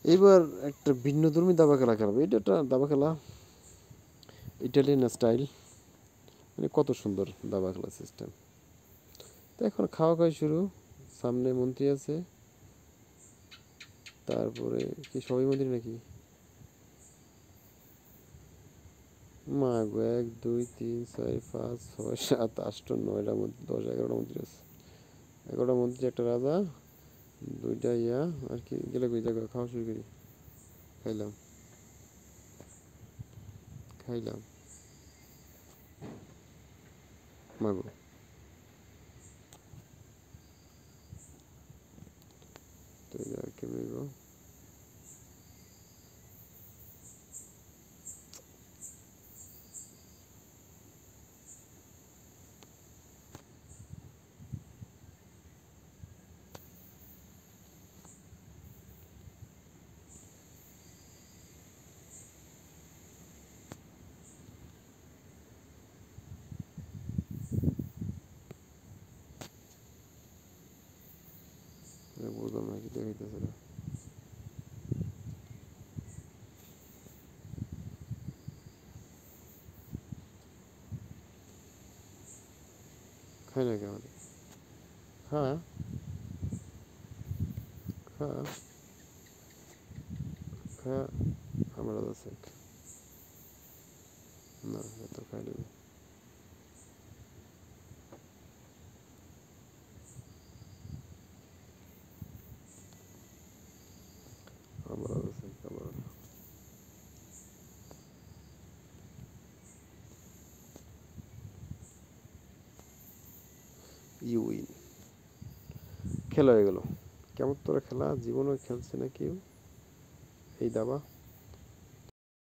এইবার একটা ভিন্নধর্মী দাবা খেলা খেলবো। এটা একটা দাবা খেলা, ইটালিয়ান স্টাইল, মানে কত সুন্দর দাবা খেলা সিস্টেম। তো এখন খাওয়া খাওয়া শুরু। সামনে মন্ত্রী আছে, তারপরে কি সবাই মন্ত্রী নাকি? মা গো, 1 2 3 4 5 6 7 8 9টা মন্ত্রী, 10 11টা মন্ত্রী আছে। 11টা মন্ত্রী, একটা রাজা, 2টা ইয়া। আর কি গেলে কই জায়গা খাওয়া শুরু করি। খাইলাম, খাইলাম। মাগো, তো আর কেমনি গো? বুঝলাম না কি দেখাইতেছে না। খাই না কেমন? খা, খা, খা। আমার আছে না, এত খাই নেবে। আমার আছে আমার। You win. খেলা হয়ে গেল। কেমন তোরা খেলা জীবনও খেলছে না কেউ এই দাবা।